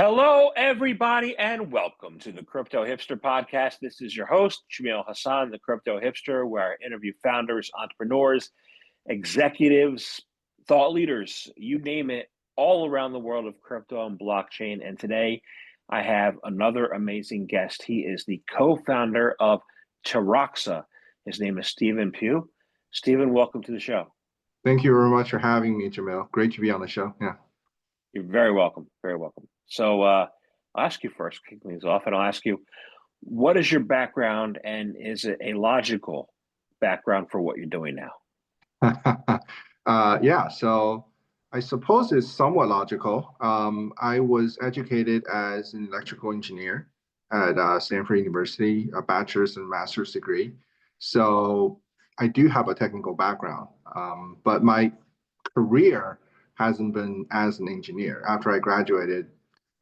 Hello, everybody, and welcome to the Crypto Hipster Podcast. This is your host, Jamil Hassan, the Crypto Hipster, where I interview founders, entrepreneurs, executives, thought leaders, you name it, all around the world of crypto and blockchain. And today I have another amazing guest. He is the co-founder of Taraxa. His name is Stephen Pugh. Stephen, welcome to the show. Thank you very much for having me, Jamil. Great to be on the show. Yeah. You're very welcome. Very welcome. So I'll ask you first, kick things off, and I'll ask you, what is your background, and is it a logical background for what you're doing now? Yeah, so I suppose it's somewhat logical. I was educated as an electrical engineer at Stanford University, a bachelor's and master's degree. So I do have a technical background, but my career hasn't been as an engineer. After I graduated,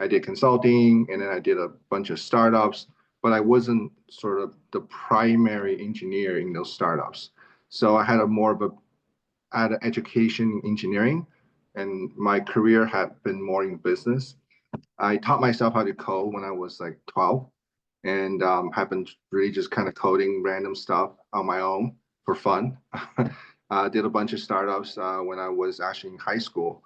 I did consulting and then I did a bunch of startups, but I wasn't sort of the primary engineer in those startups. So I had a more of a had an education in engineering, and my career had been more in business. I taught myself how to code when I was like 12, and have been really just kind of coding random stuff on my own for fun. Did a bunch of startups when I was actually in high school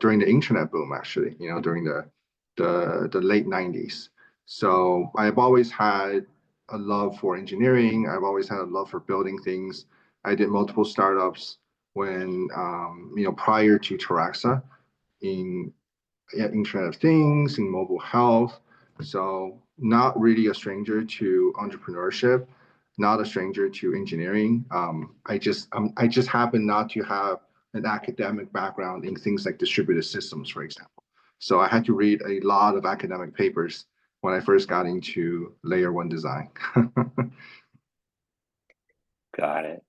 during the internet boom, actually, during the late 90s. So I've always had a love for engineering. I've always had a love for building things. I did multiple startups when, prior to Taraxa in Internet of Things, in mobile health. So not really a stranger to entrepreneurship, not a stranger to engineering. I just happen not to have an academic background in things like distributed systems, for example. So I had to read a lot of academic papers when I first got into layer one design. Got it.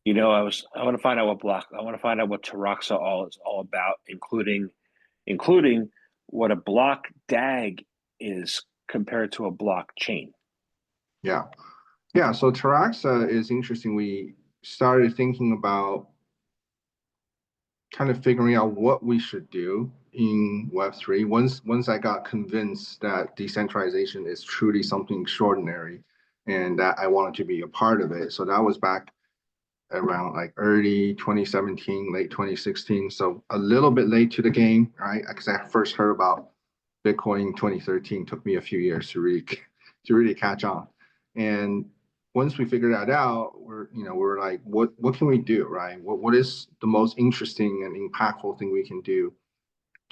I want to find out what Taraxa is all about, including what a block DAG is compared to a blockchain. Yeah. Yeah. So Taraxa is interesting. We started thinking about kind of figuring out what we should do in Web3. Once I got convinced that decentralization is truly something extraordinary and that I wanted to be a part of it. So that was back around like early 2017, late 2016. So a little bit late to the game, right? Because I first heard about Bitcoin in 2013. Took me a few years to really catch on. And once we figured that out, we're like, what can we do, right? What is the most interesting and impactful thing we can do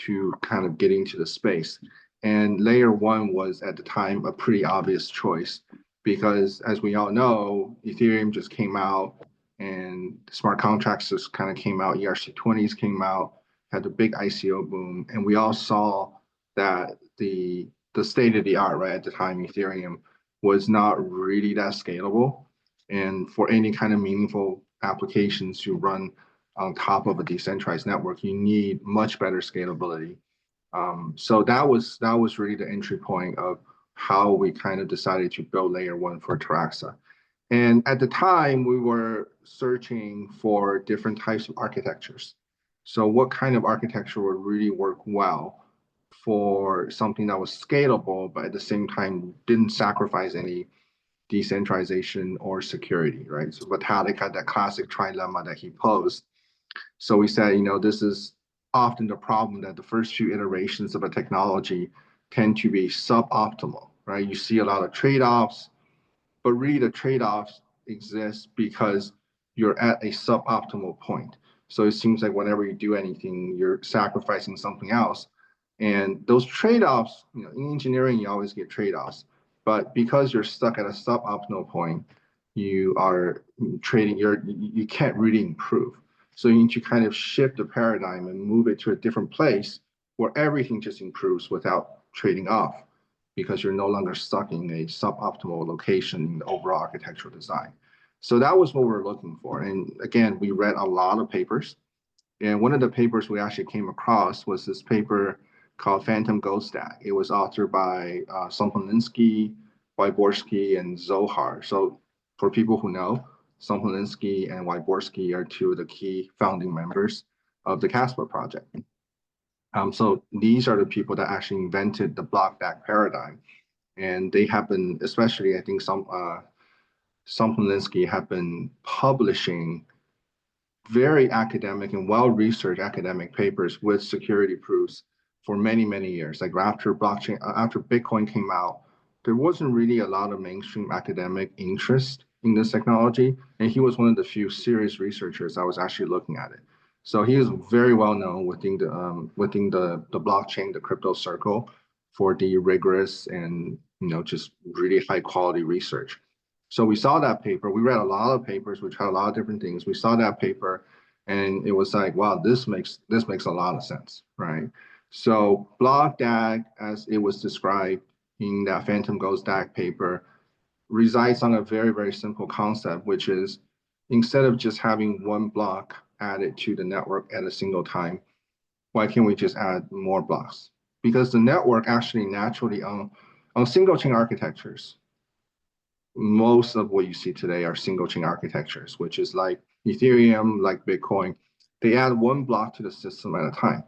to kind of get into the space? And layer one was at the time a pretty obvious choice because, as we all know, Ethereum just came out and smart contracts just kind of came out. ERC20s came out, had the big ICO boom, and we all saw that the state of the art, right, at the time, Ethereum was not really that scalable. And for any kind of meaningful applications to run on top of a decentralized network, you need much better scalability. So that was really the entry point of how we kind of decided to build layer one for Taraxa. And at the time, we were searching for different types of architectures. So what kind of architecture would really work well for something that was scalable, but at the same time didn't sacrifice any decentralization or security, right? So Vitalik had that classic trilemma that he posed. So we said, this is often the problem that the first few iterations of a technology tend to be suboptimal, right? You see a lot of trade-offs, but really the trade-offs exist because you're at a suboptimal point. So it seems like whenever you do anything, you're sacrificing something else. And those trade-offs, in engineering, you always get trade-offs. But because you're stuck at a suboptimal point, you are trading, you can't really improve. So you need to kind of shift the paradigm and move it to a different place where everything just improves without trading off, because you're no longer stuck in a suboptimal location in the overall architectural design. So that was what we're looking for. And again, we read a lot of papers. And one of the papers we actually came across was this paper called Phantom Gold Stack. It was authored by Sompolinsky, Wyborski, and Zohar. So for people who know, Sompolinsky and Wyborski are two of the key founding members of the Casper project. So these are the people that actually invented the block DAG paradigm. And they have been, especially I think some Polinsky have been publishing very academic and well-researched academic papers with security proofs for many, many years. Like after Bitcoin came out, there wasn't really a lot of mainstream academic interest in this technology. And he was one of the few serious researchers that was actually looking at it. So he is very well known within the blockchain, the crypto circle, for the rigorous and just really high quality research. So we saw that paper. We read a lot of papers which had a lot of different things. We saw that paper, and it was like, wow, this makes a lot of sense, right? So block DAG, as it was described in that Phantom Ghost DAG paper, resides on a very, very simple concept, which is instead of just having one block added to the network at a single time, why can't we just add more blocks? Because the network actually naturally on single chain architectures, most of what you see today are single chain architectures, which is like Ethereum, like Bitcoin. They add one block to the system at a time.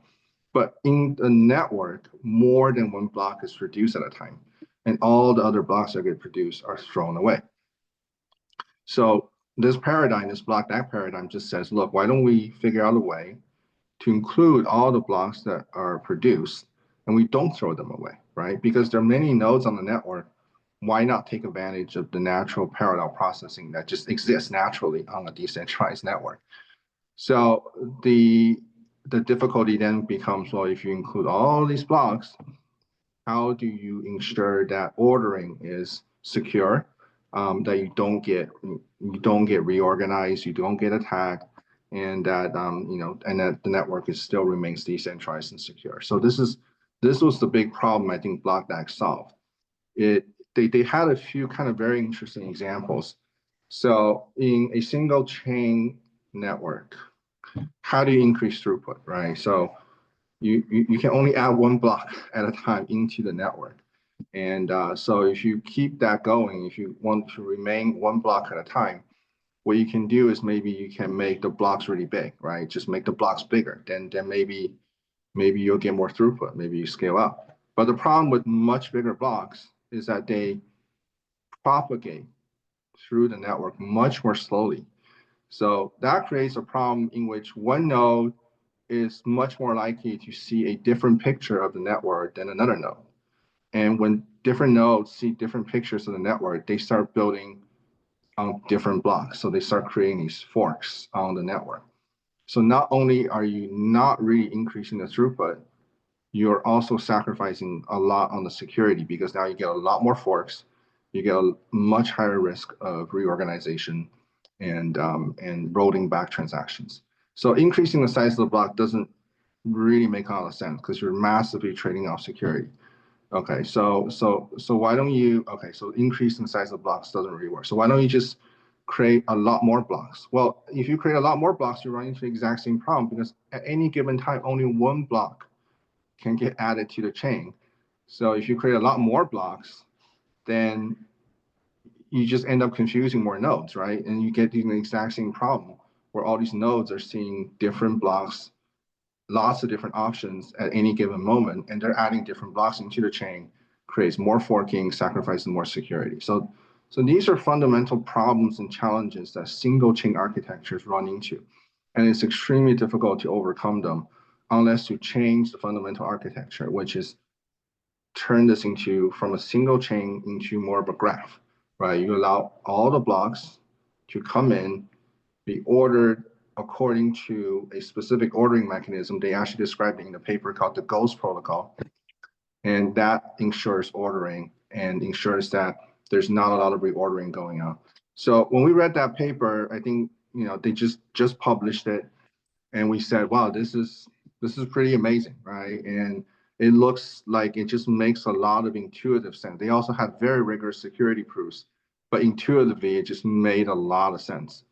But in the network, more than one block is produced at a time. And all the other blocks that get produced are thrown away. So this paradigm, this block DAG paradigm just says, look, why don't we figure out a way to include all the blocks that are produced and we don't throw them away, right? Because there are many nodes on the network. Why not take advantage of the natural parallel processing that just exists naturally on a decentralized network? So the difficulty then becomes, well, if you include all these blocks, how do you ensure that ordering is secure, that you don't get reorganized, you don't get attacked, and that and that the network still remains decentralized and secure. So this was the big problem I think BlockDAG solved. They had a few kind of very interesting examples. So in a single chain network, how do you increase throughput, right? So you can only add one block at a time into the network. And so if you keep that going, if you want to remain one block at a time, what you can do is maybe you can make the blocks really big, right? Just make the blocks bigger. Then maybe you'll get more throughput. Maybe you scale up. But the problem with much bigger blocks is that they propagate through the network much more slowly. So that creates a problem in which one node is much more likely to see a different picture of the network than another node. And when different nodes see different pictures of the network, they start building on different blocks. So they start creating these forks on the network. So not only are you not really increasing the throughput, you're also sacrificing a lot on the security because now you get a lot more forks, you get a much higher risk of reorganization and rolling back transactions. So increasing the size of the block doesn't really make a lot of sense because you're massively trading off security. Okay, so why don't you? Okay, so increasing the size of blocks doesn't really work. So why don't you just create a lot more blocks? Well, if you create a lot more blocks, you run into the exact same problem because at any given time, only one block can get added to the chain. So if you create a lot more blocks, then you just end up confusing more nodes, right? And you get the exact same problem where all these nodes are seeing different blocks, lots of different options at any given moment, and they're adding different blocks into the chain, creates more forking, sacrificing more security. So these are fundamental problems and challenges that single chain architectures run into. And it's extremely difficult to overcome them unless you change the fundamental architecture, which is turn this into from a single chain into more of a graph, right? You allow all the blocks to come in, be ordered according to a specific ordering mechanism. They actually described it in a paper called the Ghost Protocol. And that ensures ordering and ensures that there's not a lot of reordering going on. So when we read that paper, I think they just published it, and we said, wow, this is pretty amazing, right? And it looks like it just makes a lot of intuitive sense. They also had very rigorous security proofs, but intuitively, it just made a lot of sense.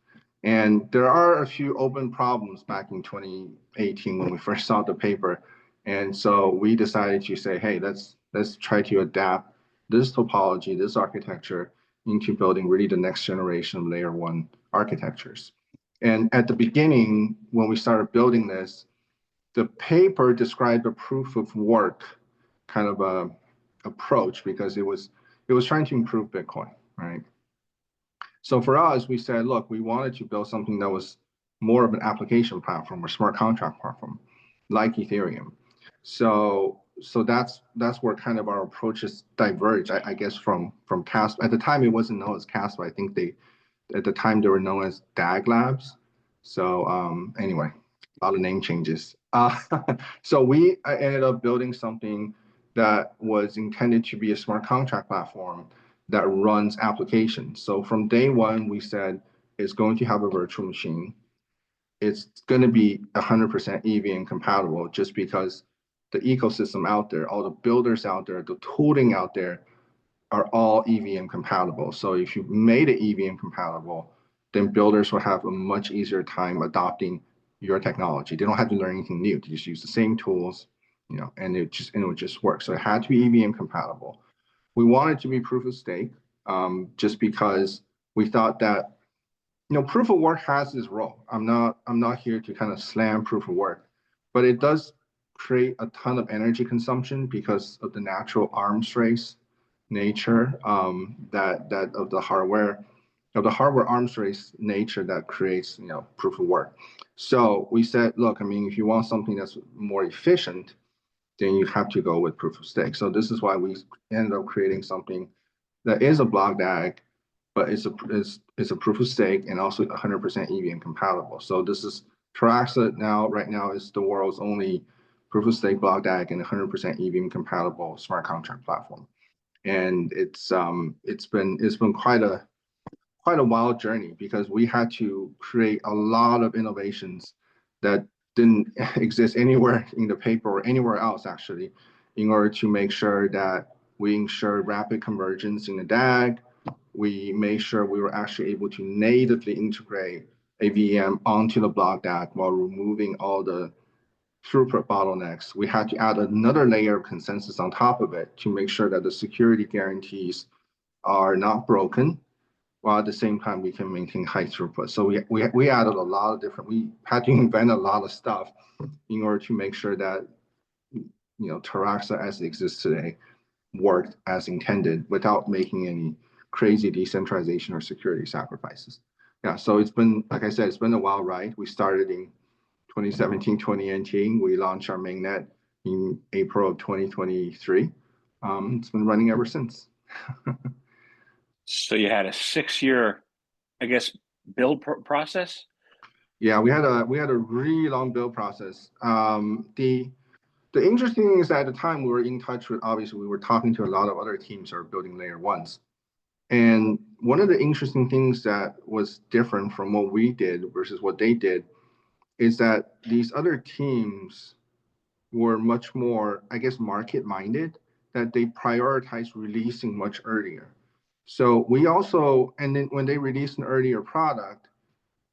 And there are a few open problems back in 2018 when we first saw the paper. And so we decided to say, hey, let's try to adapt this topology, this architecture into building really the next generation of layer one architectures. And at the beginning, when we started building this, the paper described a proof of work kind of a approach because it was trying to improve Bitcoin, right? So for us, we said, look, we wanted to build something that was more of an application platform or smart contract platform, like Ethereum. So that's where kind of our approaches diverge, I guess, from Casper. At the time, it wasn't known as Casper. I think at the time they were known as DAG Labs. So anyway, a lot of name changes. So we ended up building something that was intended to be a smart contract platform that runs applications. So from day one, we said it's going to have a virtual machine. It's going to be 100% EVM compatible just because the ecosystem out there, all the builders out there, the tooling out there are all EVM compatible. So if you made it EVM compatible, then builders will have a much easier time adopting your technology. They don't have to learn anything new. They just use the same tools, and it would just work. So it had to be EVM compatible. We wanted to be proof of stake, just because we thought that proof of work has its role. I'm not here to kind of slam proof of work, but it does create a ton of energy consumption because of the natural arms race nature, that of the hardware arms race nature that creates proof of work. So we said, look, I mean, if you want something that's more efficient, then you have to go with proof of stake. So this is why we ended up creating something that is a block DAG, but it's a proof of stake and also 100% EVM compatible. So this is Taraxa right now is the world's only proof of stake block DAG and 100% EVM compatible smart contract platform. And it's been quite a wild journey because we had to create a lot of innovations that didn't exist anywhere in the paper or anywhere else actually, in order to make sure that we ensured rapid convergence in the DAG. We made sure we were actually able to natively integrate a VM onto the block DAG while removing all the throughput bottlenecks. We had to add another layer of consensus on top of it to make sure that the security guarantees are not broken, while at the same time we can maintain high throughput. So we added a lot of we had to invent a lot of stuff in order to make sure that Taraxa as it exists today worked as intended without making any crazy decentralization or security sacrifices. Yeah, so it's been, like I said, it's been a wild ride. We started in 2017, 2018. We launched our mainnet in April of 2023. It's been running ever since. So you had a 6-year, I guess, build process? Yeah, we had a really long build process. The interesting thing is that at the time we were in touch with, obviously we were talking to a lot of other teams that are building layer ones. And one of the interesting things that was different from what we did versus what they did is that these other teams were much more, I guess, market minded, that they prioritized releasing much earlier. So we also, and then when they released an earlier product,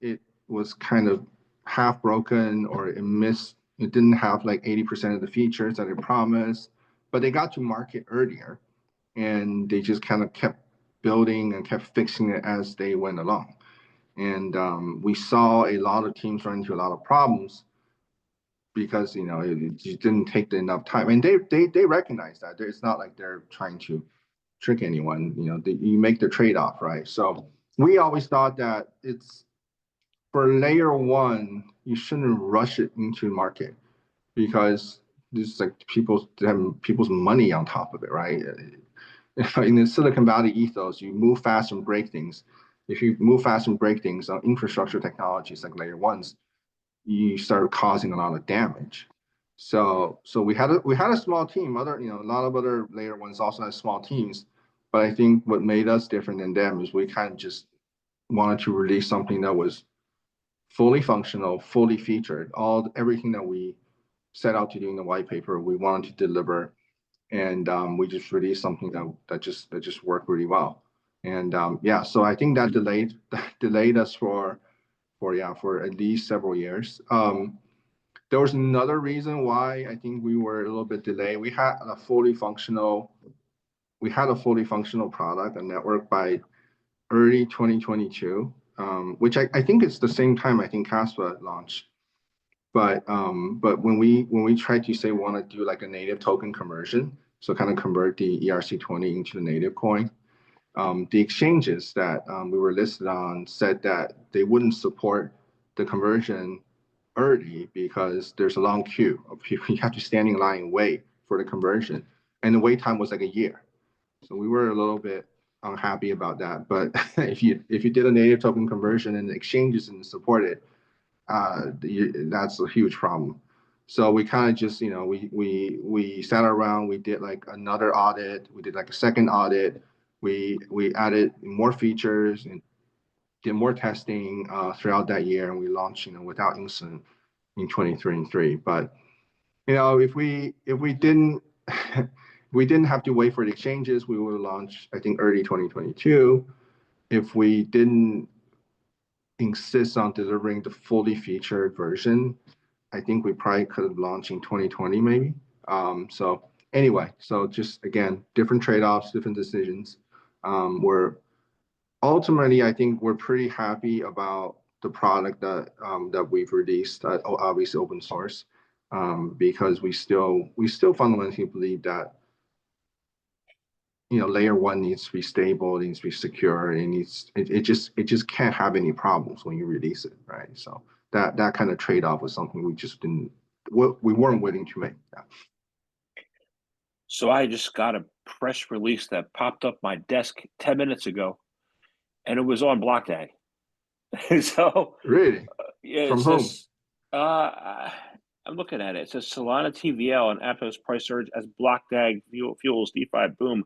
it was kind of half broken or it didn't have like 80% of the features that it promised, but they got to market earlier and they just kind of kept building and kept fixing it as they went along. And we saw a lot of teams run into a lot of problems because it just didn't take enough time, and they recognize that. It's not like they're trying to trick anyone. You make the trade-off, right? So we always thought that it's for layer one, you shouldn't rush it into market because there's like people's money on top of it, right? In the Silicon Valley ethos, you move fast and break things. If you move fast and break things on infrastructure technologies like layer ones, you start causing a lot of damage. So we had a small team. A lot of other layer ones also had small teams, but I think what made us different than them is we kind of just wanted to release something that was fully functional, fully featured, everything that we set out to do in the white paper, we wanted to deliver, and we just released something that just worked really well. And yeah, so I think that delayed us for at least several years. There was another reason why I think we were a little bit delayed. We had a fully functional product, a network by early 2022, which I think it's the same time I think Casper launched. But when we try to say we want to do like a native token conversion, so kind of convert the ERC20 into the native coin, the exchanges that we were listed on said that they wouldn't support the conversion early because there's a long queue of people. You have to stand in line and wait for the conversion, and the wait time was like a year. So we were a little bit unhappy about that. But if you did a native token conversion and the exchanges didn't support it, that's a huge problem. So we kind of just, we sat around, we did like another audit, we did like a second audit, we added more features and did more testing throughout that year, and we launched, without incident in 2023. But if we didn't if we didn't have to wait for the exchanges, we would have launched, I think, early 2022. If we didn't insist on delivering the fully featured version, I think we probably could have launched in 2020 maybe. So anyway, so just again, different trade-offs, different decisions. We're ultimately, I think we're pretty happy about the product that we've released, obviously open source, because we still fundamentally believe that layer one needs to be stable, it needs to be secure, it just can't have any problems when you release it, right? So that kind of trade-off was something we weren't willing to make. Yeah. So I just got a press release that popped up my desk 10 minutes ago, and it was on BlockDAG. So Really? yeah, it From whom? says I'm looking at it. It says Solana TVL and Aptos price surge as BlockDAG fuels DeFi boom.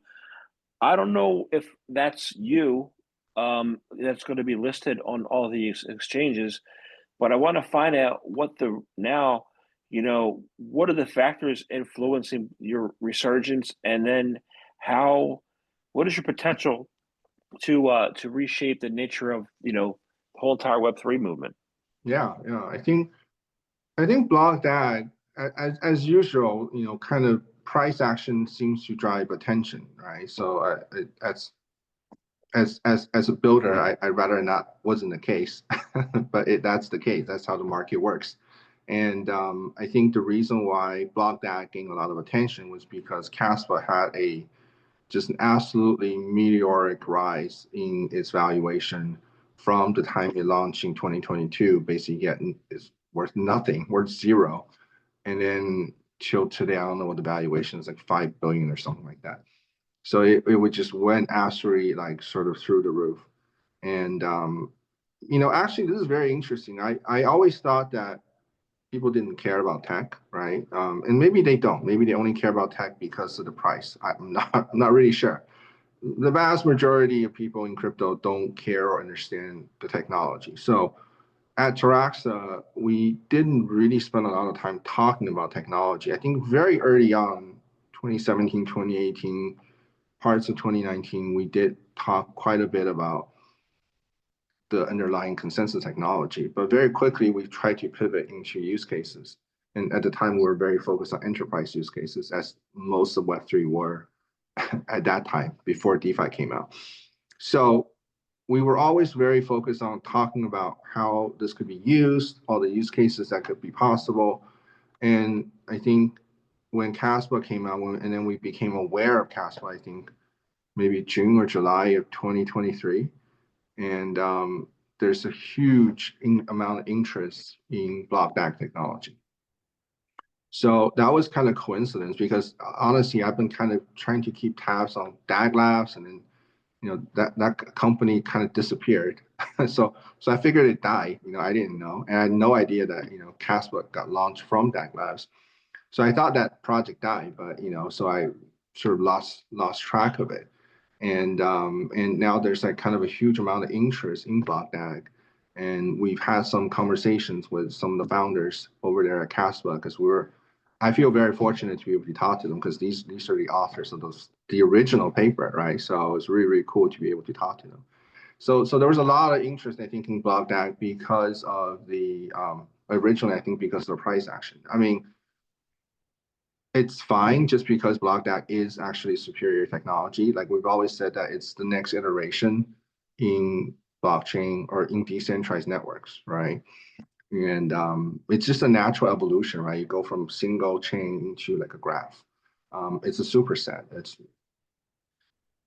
I don't know if that's you. That's going to be listed on all these exchanges, but I want to find out what what are the factors influencing your resurgence, and then what is your potential to reshape the nature of the whole entire Web3 movement? Yeah, yeah. I think BlockDAG, as usual, kind of price action seems to drive attention, right? So as a builder, I'd rather not wasn't the case, but that's the case. That's how the market works. And I think the reason why BlockDAG gained a lot of attention was because Caspa had just an absolutely meteoric rise in its valuation from the time it launched in 2022, basically getting is worth nothing, worth zero. And then till today, I don't know what the valuation is, like 5 billion or something like that. So it would just went absolutely like sort of through the roof. And actually this is very interesting. I always thought that people didn't care about tech, right? And maybe they don't. Maybe they only care about tech because of the price. I'm not really sure. The vast majority of people in crypto don't care or understand the technology. So at Taraxa, we didn't really spend a lot of time talking about technology. I think very early on, 2017, 2018, parts of 2019, we did talk quite a bit about the underlying consensus technology, but very quickly we tried to pivot into use cases. And at the time, we were very focused on enterprise use cases, as most of Web3 were at that time before DeFi came out. So we were always very focused on talking about how this could be used, all the use cases that could be possible. And I think when Caspa came out, and then we became aware of Caspa, I think maybe June or July of 2023. And there's a huge amount of interest in BlockDAG technology. So that was kind of coincidence because honestly, I've been kind of trying to keep tabs on DAG Labs, and then that company kind of disappeared. so I figured it died. I didn't know, and I had no idea that Caspa got launched from DAG Labs. So I thought that project died, but so I sort of lost track of it. And now there's like kind of a huge amount of interest in BlockDAG. And we've had some conversations with some of the founders over there at Caspa because I feel very fortunate to be able to talk to them because these are the authors of the original paper, right? So it's really, really cool to be able to talk to them. So there was a lot of interest, I think, in BlockDAG because of the originally, I think, because of the price action. I mean, it's fine just because BlockDAG is actually superior technology. Like we've always said that it's the next iteration in blockchain or in decentralized networks, right? And it's just a natural evolution, right? You go from single chain into like a graph. It's a superset. It's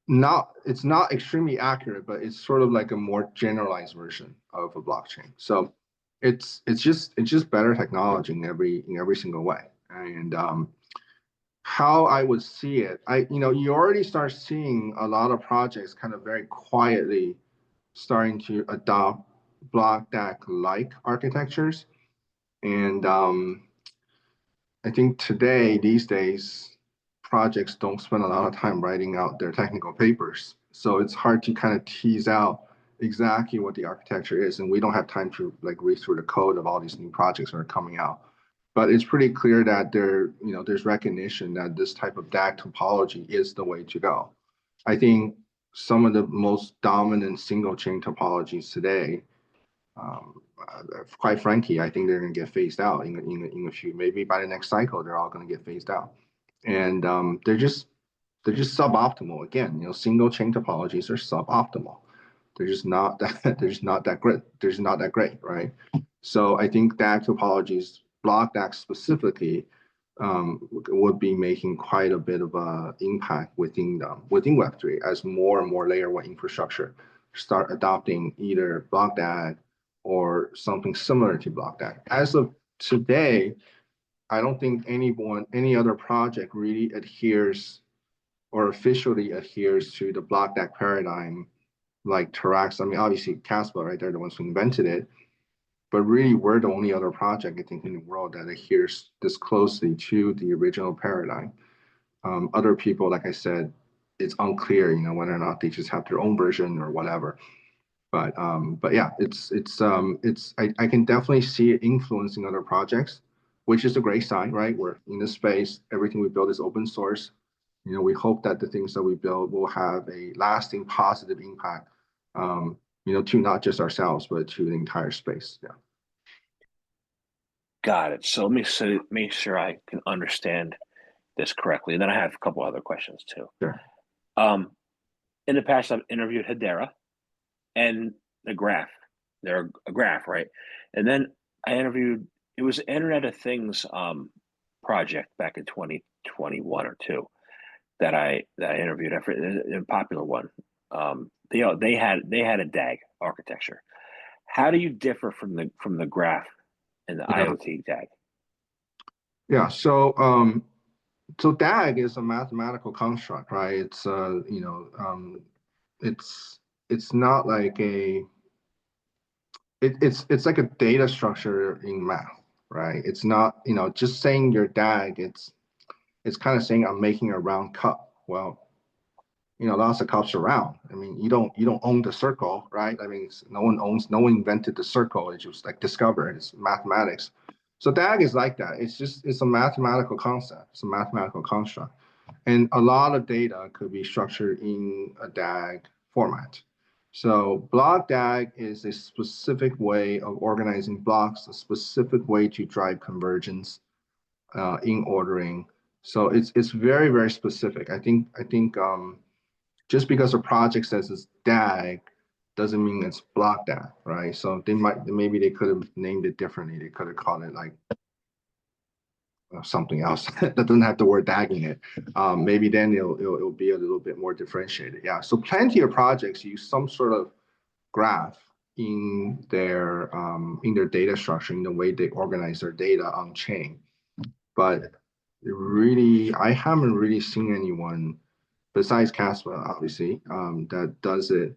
not extremely accurate, but it's sort of like a more generalized version of a blockchain. So it's just better technology in every single way. And how I would see it, you already start seeing a lot of projects kind of very quietly starting to adopt block DAC like architectures. And I think these days, projects don't spend a lot of time writing out their technical papers. So it's hard to kind of tease out exactly what the architecture is. And we don't have time to like read through the code of all these new projects that are coming out. But it's pretty clear that there's recognition that this type of DAG topology is the way to go. I think some of the most dominant single chain topologies today, quite frankly, I think they're going to get phased out in a few. Maybe by the next cycle, they're all going to get phased out, and they're just suboptimal. Again, single chain topologies are suboptimal. They're just not that great. They're just not that great, right? So I think DAG topologies, block DAG specifically, would be making quite a bit of a impact within Web3 as more and more layer one infrastructure start adopting either block DAG or something similar to block DAG. As of today, I don't think any other project really adheres or officially adheres to the block DAG paradigm like Terax. I mean, obviously Casper, right? They're the ones who invented it. But really, we're the only other project, I think, in the world that adheres this closely to the original paradigm. Other people, like I said, it's unclear, whether or not they just have their own version or whatever. But yeah, I can definitely see it influencing other projects, which is a great sign, right? We're in this space, everything we build is open source. We hope that the things that we build will have a lasting positive impact, to not just ourselves, but to the entire space. Yeah. Got it. So let me make sure I can understand this correctly. And then I have a couple other questions too. Sure. In the past, I've interviewed Hedera and the Graph. They're a graph, right? And then I interviewed, it was Internet of Things project back in 2021 or two that I interviewed, a popular one. They had a DAG architecture. How do you differ from the Graph and the Yeah. IoT DAG? Yeah. So DAG is a mathematical construct, right? It's not like it's like a data structure in math, right? It's not, just saying your DAG, it's kind of saying I'm making a round cup. Well, lots of cups are round. I mean, you don't own the circle, right? I mean, no one invented the circle. It's just like discovered. It's mathematics. So DAG is like that. It's a mathematical concept. It's a mathematical construct. And a lot of data could be structured in a DAG format. So block DAG is a specific way of organizing blocks, a specific way to drive convergence in ordering. So it's very, very specific. I think just because a project says it's DAG doesn't mean it's block DAG, right? So maybe they could have named it differently. They could have called it like something else that doesn't have the word DAG in it. Maybe then it'll be a little bit more differentiated. Yeah. So plenty of projects use some sort of graph in their data structure, in the way they organize their data on chain. But really, I haven't really seen anyone besides Casper, obviously, that does it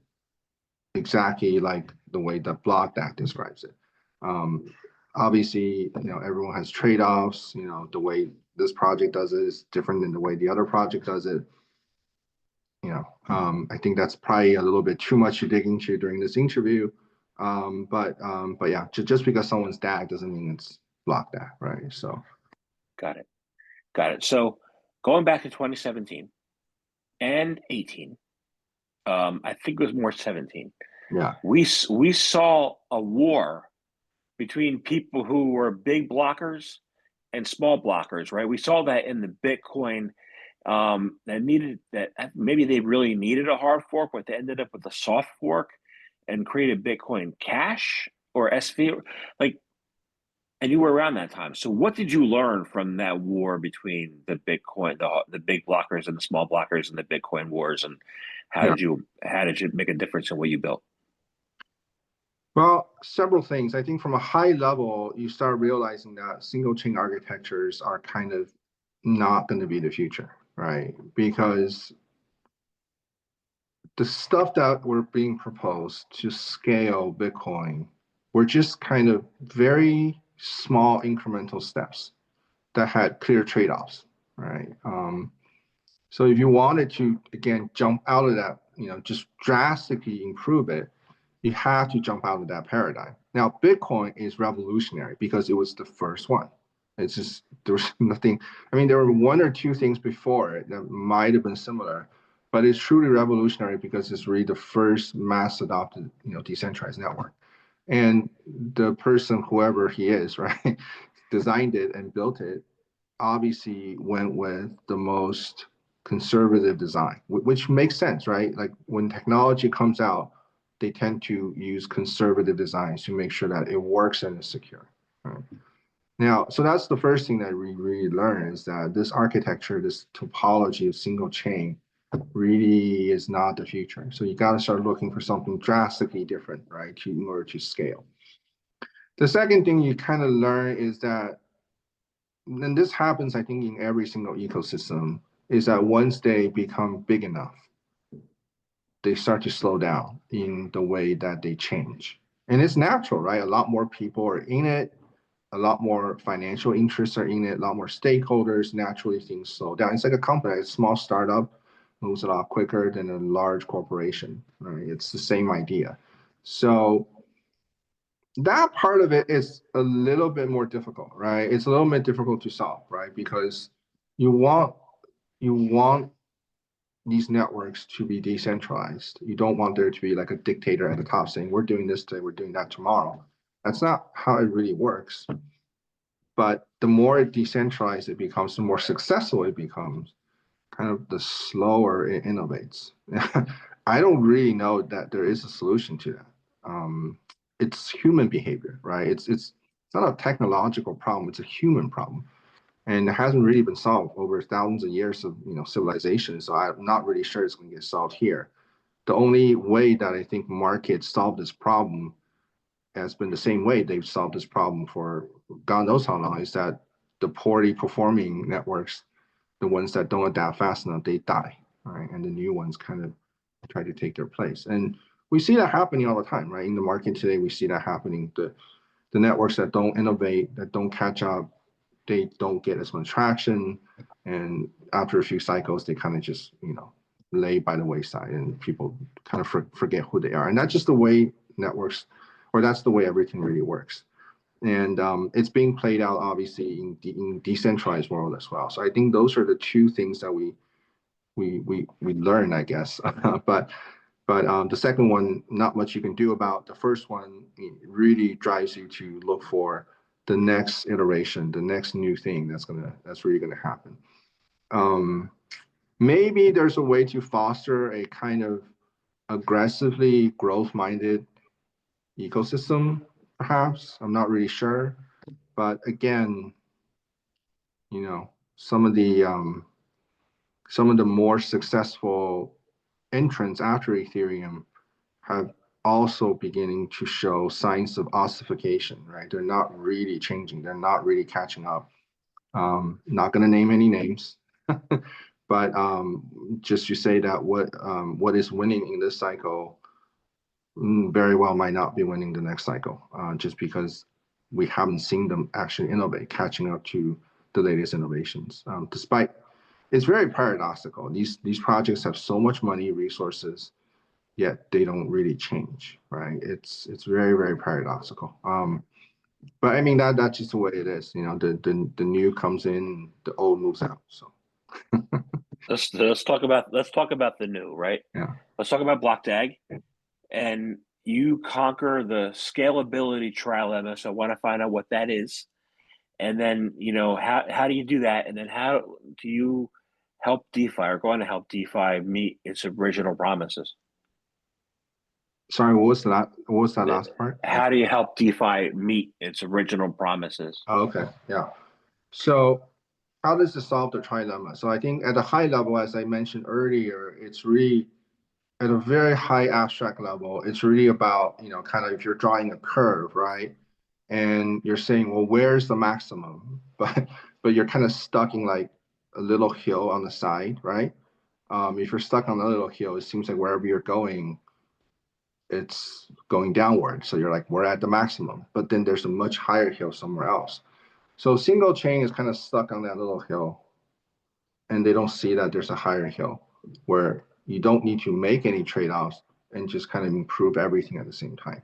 exactly like the way that block DAG describes it. Obviously, everyone has trade-offs. The way this project does it is different than the way the other project does it. I think that's probably a little bit too much to dig into during this interview. But yeah, just because someone's DAG doesn't mean it's block DAG, right? So. Got it. So going back to 2017 and 18, I think it was more 17. Yeah. We saw a war between people who were big blockers and small blockers, right? We saw that in the Bitcoin that maybe they really needed a hard fork, but they ended up with a soft fork and created Bitcoin Cash or SV. Like, And you were around that time. So what did you learn from that war between the Bitcoin, the big blockers and the small blockers and the Bitcoin wars? And Yeah. how did you make a difference in what you built? Well, several things. I think from a high level, you start realizing that single chain architectures are kind of not going to be the future, right? Because the stuff that were being proposed to scale Bitcoin were just kind of very small incremental steps that had clear trade-offs, right? So if you wanted to, again, jump out of that, just drastically improve it, you have to jump out of that paradigm. Now, Bitcoin is revolutionary because it was the first one. It's just, there was nothing, I mean, there were one or two things before it that might have been similar, but it's truly revolutionary because it's really the first mass adopted, decentralized network. And the person, whoever he is, right, designed it and built it, obviously went with the most conservative design, which makes sense, right? Like when technology comes out, they tend to use conservative designs to make sure that it works and is secure. Right? Now, so that's the first thing that we really learn is that this architecture, this topology of single chain really is not the future. So you got to start looking for something drastically different, right, in order to scale. The second thing you kind of learn is that, and this happens, I think, in every single ecosystem, is that once they become big enough, they start to slow down in the way that they change. And it's natural, right? A lot more people are in it, a lot more financial interests are in it, a lot more stakeholders. Naturally, things slow down. It's like a company, a small startup moves a lot quicker than a large corporation, right? It's the same idea. So that part of it is a little bit more difficult, right? It's a little bit difficult to solve, right? Because you want you want these networks to be decentralized. You don't want there to be like a dictator at the top saying, we're doing this today, we're doing that tomorrow. That's not how it really works. But the more decentralized it becomes, the more successful it becomes, kind of the slower it innovates. I don't really know that there is a solution to that. It's human behavior, right? It's not a technological problem, it's a human problem. And it hasn't really been solved over thousands of years of civilization. So I'm not really sure it's going to get solved here. The only way that I think markets solve this problem has been the same way they've solved this problem for God knows how long, is that the poorly performing networks, the ones that don't adapt fast enough, they die, right? And the new ones kind of try to take their place. And we see that happening all the time, right? In the market today, we see that happening. The networks that don't innovate, that don't catch up, they don't get as much traction. And after a few cycles, they kind of just, lay by the wayside and people kind of forget who they are. And that's just the way networks, or that's the way everything really works. And it's being played out obviously in decentralized world as well. So I think those are the two things that we learn, I guess. but the second one, not much you can do about. The first one really drives you to look for the next iteration, the next new thing that's really gonna happen. Maybe there's a way to foster a kind of aggressively growth-minded ecosystem, perhaps. I'm not really sure, but again, you know, some of the um, some of the more successful entrants after Ethereum have also beginning to show signs of ossification, right? They're not really changing. They're not really catching up. Not going to name any names, but just to say that what is winning in this cycle very well might not be winning the next cycle, just because we haven't seen them actually innovate, catching up to the latest innovations. Despite it's very paradoxical. These projects have so much money, resources, yet they don't really change, right? It's very very paradoxical. But I mean that's just the way it is. The new comes in, the old moves out. So Let's talk about the new, right? yeah, Let's talk about BlockDAG, and you conquer the scalability trilemma. So I want to find out what that is, and then how do you do that, and then how do you help DeFi or going to help DeFi meet its original promises? Sorry, what was that last part? How do you help DeFi meet its original promises? Oh, okay, yeah. So how does this solve the trilemma? So I think at a high level, as I mentioned earlier, it's really at a very high abstract level, it's really about, kind of if you're drawing a curve, right? And you're saying, well, where's the maximum? But you're kind of stuck in like a little hill on the side, right? If you're stuck on a little hill, it seems like wherever you're going, it's going downward. So you're like, we're at the maximum, but then there's a much higher hill somewhere else. So single chain is kind of stuck on that little hill, and they don't see that there's a higher hill where you don't need to make any trade-offs and just kind of improve everything at the same time.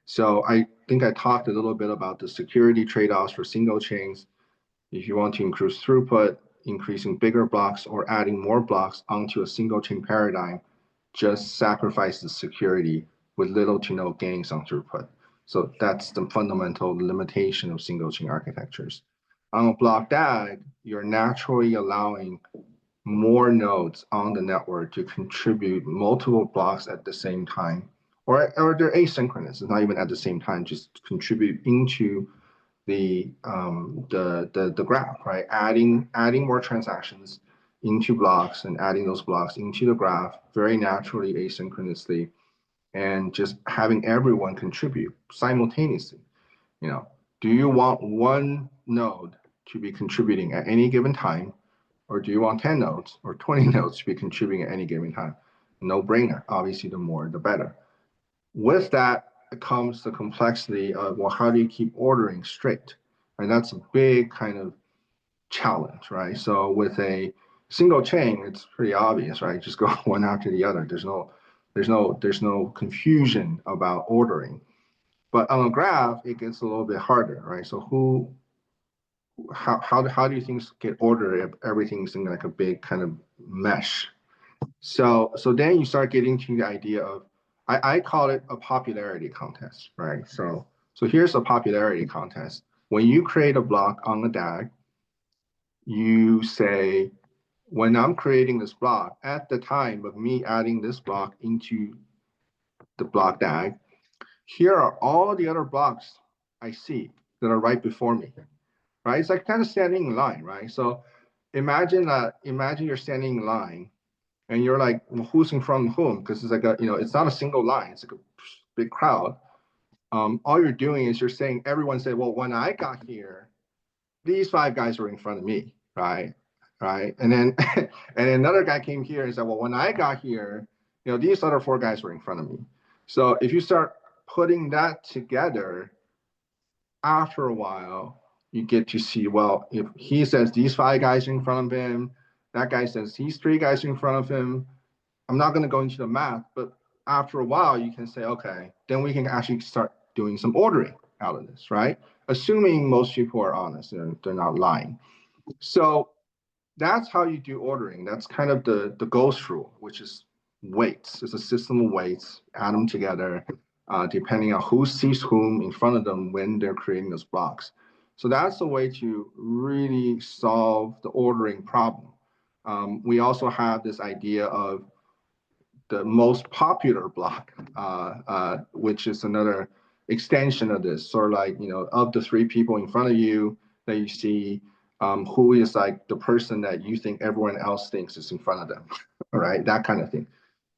So I think I talked a little bit about the security trade-offs for single chains. If you want to increase throughput, increasing bigger blocks or adding more blocks onto a single chain paradigm just sacrifice the security with little to no gains on throughput. So that's the fundamental limitation of single chain architectures. On a block DAG, you're naturally allowing more nodes on the network to contribute multiple blocks at the same time, or they're asynchronous. It's not even at the same time, just contribute into the graph, right? Adding more transactions into blocks and adding those blocks into the graph very naturally, asynchronously, and just having everyone contribute simultaneously. You know, do you want one node to be contributing at any given time, or do you want 10 nodes or 20 nodes to be contributing at any given time? No brainer. Obviously, the more, the better. With that comes the complexity of, well, how do you keep ordering straight? And that's a big kind of challenge, right? So with a single chain, it's pretty obvious, right? Just go one after the other. There's no confusion about ordering. But on a graph, it gets a little bit harder, right? So how do you things get ordered if everything's in like a big kind of mesh? So then you start getting to the idea of I call it a popularity contest, right? So here's a popularity contest. When you create a block on the DAG, you say, when I'm creating this block, at the time of me adding this block into the block DAG, here are all the other blocks I see that are right before me, right? It's like kind of standing in line, right? So imagine you're standing in line and you're like, well, who's in front of whom? Because it's like it's not a single line, it's like a big crowd. All you're doing is you're saying, everyone said, well, when I got here, these five guys were in front of me, right? Right. And then and then another guy came here and said, well, when I got here, these other four guys were in front of me. So if you start putting that together, after a while, you get to see, well, if he says these five guys are in front of him, that guy says these three guys are in front of him. I'm not going to go into the math, but after a while, you can say, okay, then we can actually start doing some ordering out of this, right? Assuming most people are honest and they're not lying. So that's how you do ordering. That's kind of the ghost rule, which is weights. It's a system of weights, add them together, depending on who sees whom in front of them when they're creating those blocks. So that's a way to really solve the ordering problem. We also have this idea of the most popular block, which is another extension of this. Sort of like, of the three people in front of you that you see, who is like the person that you think everyone else thinks is in front of them, all right? That kind of thing.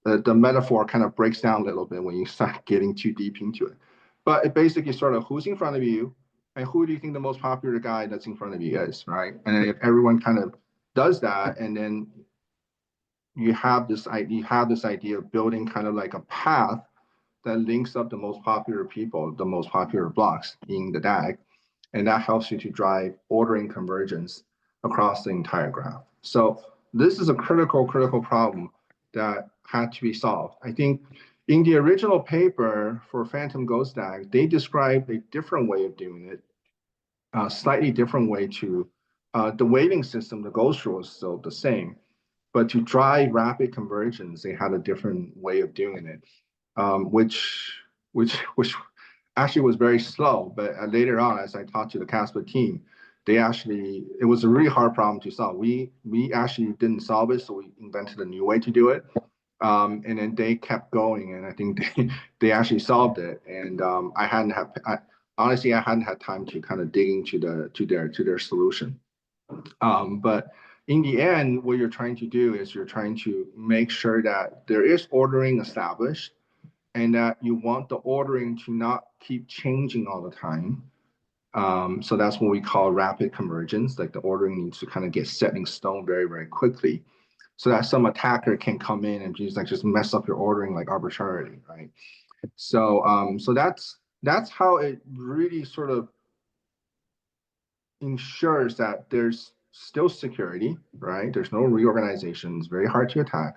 The metaphor kind of breaks down a little bit when you start getting too deep into it. But it basically sort of who's in front of you and who do you think the most popular guy that's in front of you is, right? And if everyone kind of does that, and then you have this idea of building kind of like a path that links up the most popular people, the most popular blocks in the DAG, and that helps you to drive ordering convergence across the entire graph. So this is a critical problem that had to be solved. I think in the original paper for Phantom Ghost DAG, they described a different way of doing it, a slightly different way to the weighting system, the ghost rule is still the same, but to drive rapid convergence, they had a different way of doing it, which actually was very slow. But later on, as I talked to the Casper team, it was a really hard problem to solve. We actually didn't solve it, so we invented a new way to do it. And then they kept going, and I think they actually solved it. And honestly, I hadn't had time to kind of dig into their solution. But in the end, what you're trying to do is you're trying to make sure that there is ordering established, and that you want the ordering to not keep changing all the time. So that's what we call rapid convergence. Like the ordering needs to kind of get set in stone very, very quickly, so that some attacker can come in and just mess up your ordering like arbitrarily, right? So that's how it really sort of ensures that there's still security, right? There's no reorganization. It's very hard to attack,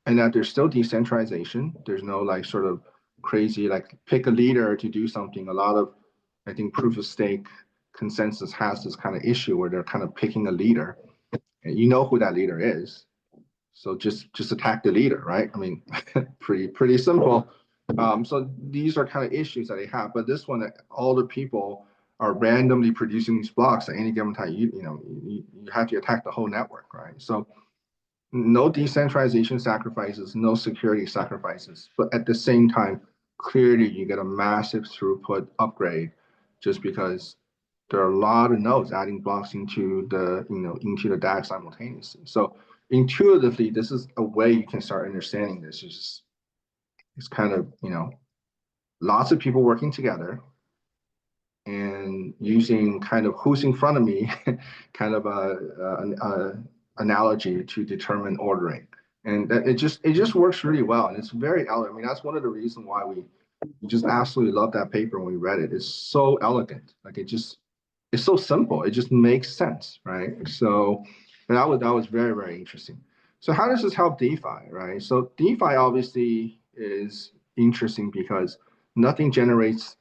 and that there's still decentralization. There's no like sort of crazy like pick a leader to do something. A lot of, I think, proof of stake consensus has this kind of issue where they're kind of picking a leader, and you know who that leader is. So just attack the leader, right? I mean, pretty simple. So these are kind of issues that they have. But this one, all the people are randomly producing these blocks at any given time. You have to attack the whole network, right? So no decentralization sacrifices, no security sacrifices. But at the same time, clearly you get a massive throughput upgrade just because there are a lot of nodes adding blocks into the DAG simultaneously. So intuitively, this is a way you can start understanding this. It's kind of, lots of people working together and using kind of who's in front of me, kind of a analogy to determine ordering. And it just works really well. And it's very elegant. I mean, that's one of the reasons why we just absolutely love that paper when we read it. It's so elegant. Like it's so simple. It just makes sense, right? So that was very, very interesting. So how does this help DeFi, right? So DeFi obviously is interesting because nothing generates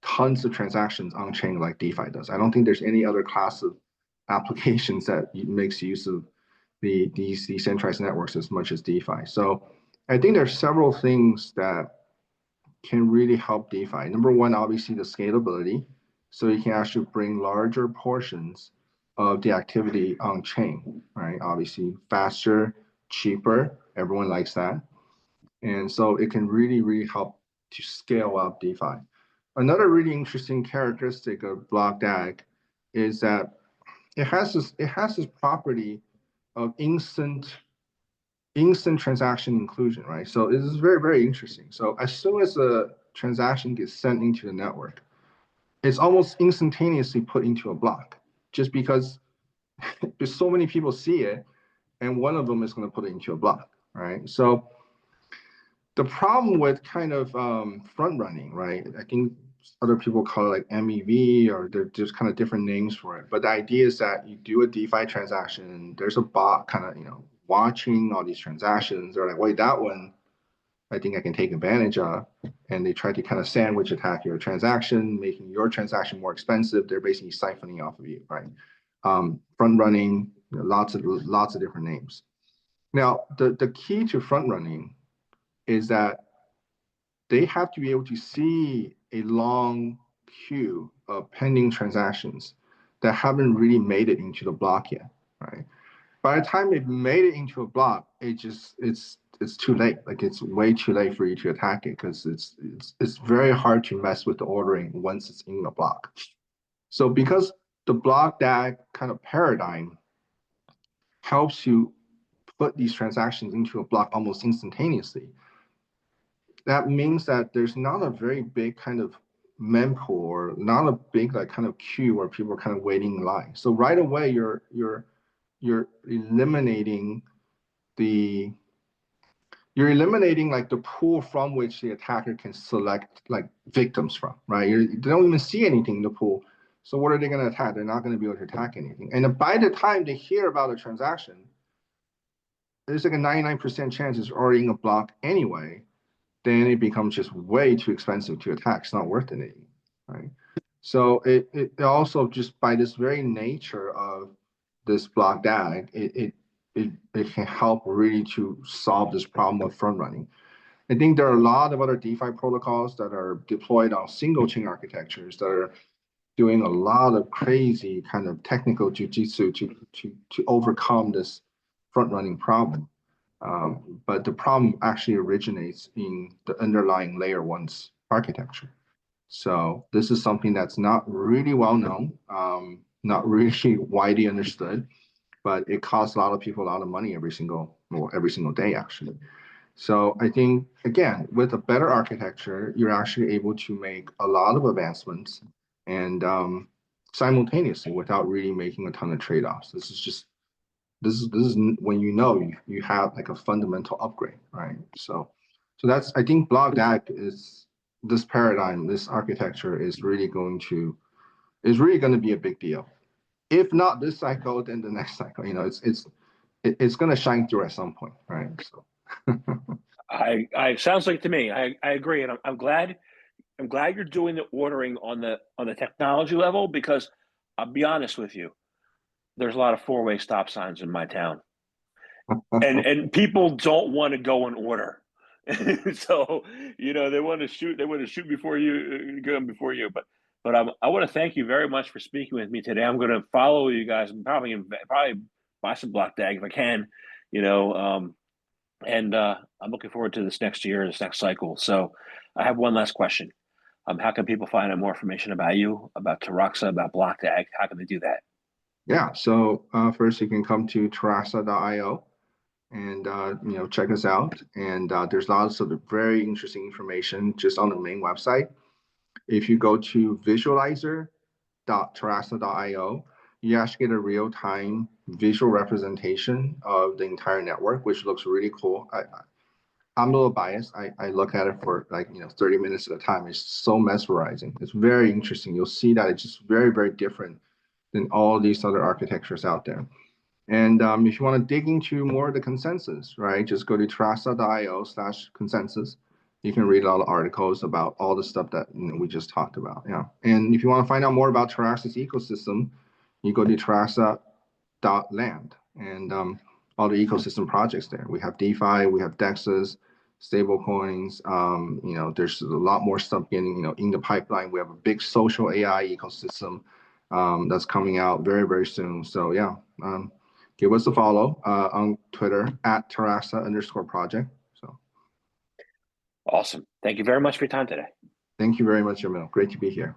tons of transactions on chain like DeFi does. I don't think there's any other class of applications that makes use of these decentralized networks as much as DeFi. So I think there's several things that can really help DeFi. Number one, obviously the scalability. So you can actually bring larger portions of the activity on chain, right? Obviously faster, cheaper, everyone likes that. And so it can really, really help to scale up DeFi. Another really interesting characteristic of block DAG is that it has this property of instant transaction inclusion, right? So this is very, very interesting. So as soon as a transaction gets sent into the network, it's almost instantaneously put into a block, just because there's so many people see it, and one of them is going to put it into a block, right? So the problem with kind of front running, right? I think other people call it like MEV, or there's kind of different names for it. But the idea is that you do a DeFi transaction, there's a bot kind of, watching all these transactions. They're like, wait, that one, I think I can take advantage of. And they try to kind of sandwich attack your transaction, making your transaction more expensive. They're basically siphoning off of you, right? Front running, lots of different names. Now, the key to front running is that they have to be able to see a long queue of pending transactions that haven't really made it into the block yet, right? By the time it made it into a block, it's too late. Like it's way too late for you to attack it because it's very hard to mess with the ordering once it's in the block. So because the block DAG kind of paradigm helps you put these transactions into a block almost instantaneously, that means that there's not a very big kind of mempool, or not a big like kind of queue where people are kind of waiting in line. So right away you're eliminating the you're eliminating like the pool from which the attacker can select like victims from, right? They don't even see anything in the pool. So what are they going to attack? They're not going to be able to attack anything. And by the time they hear about a transaction, there's like a 99% chance it's already in a block anyway. Then it becomes just way too expensive to attack. It's not worth it anymore, right? So it also, just by this very nature of this block DAG, it can help really to solve this problem of front running. I think there are a lot of other DeFi protocols that are deployed on single chain architectures that are doing a lot of crazy kind of technical jujitsu to overcome this front running problem. But the problem actually originates in the underlying layer one's architecture. So this is something that's not really well known, not really widely understood, but it costs a lot of people a lot of money every single day actually. So I think again, with a better architecture, you're actually able to make a lot of advancements and simultaneously without really making a ton of trade-offs. This is when you have like a fundamental upgrade, right? So that's I think block DAG is this paradigm, this architecture is really going to be a big deal. If not this cycle, then the next cycle. You know, it's going to shine through at some point, right? So I sounds like to me. I agree, and I'm glad. I'm glad you're doing the ordering on the technology level because I'll be honest with you. There's a lot of four-way stop signs in my town, and people don't want to go in order. So they want to shoot. They want to shoot before you, go before you. But I want to thank you very much for speaking with me today. I'm going to follow you guys and probably buy some block dag if I can. You know, and I'm looking forward to this next year, this next cycle. So I have one last question. How can people find out more information about you, about Taraxa, about block dag? How can they do that? yeah, so first you can come to terasa.io and check us out. And there's lots of very interesting information just on the main website. If you go to visualizer.terasa.io, you actually get a real-time visual representation of the entire network, which looks really cool. I'm a little biased. I look at it for 30 minutes at a time. It's so mesmerizing. It's very interesting. You'll see that it's just very, very different than all these other architectures out there. And if you want to dig into more of the consensus, right, just go to terasa.io/consensus. You can read all the articles about all the stuff that we just talked about. Yeah. And if you want to find out more about Terasa's ecosystem, you go to terasa.land and all the ecosystem projects there. We have DeFi, we have DEXs, stable coins. There's a lot more stuff getting in the pipeline. We have a big social AI ecosystem that's coming out very, very soon. So yeah. Give us a follow on Twitter at Terasa_project. So Awesome. Thank you very much for your time today. thank you very much, Jamil. Great to be here.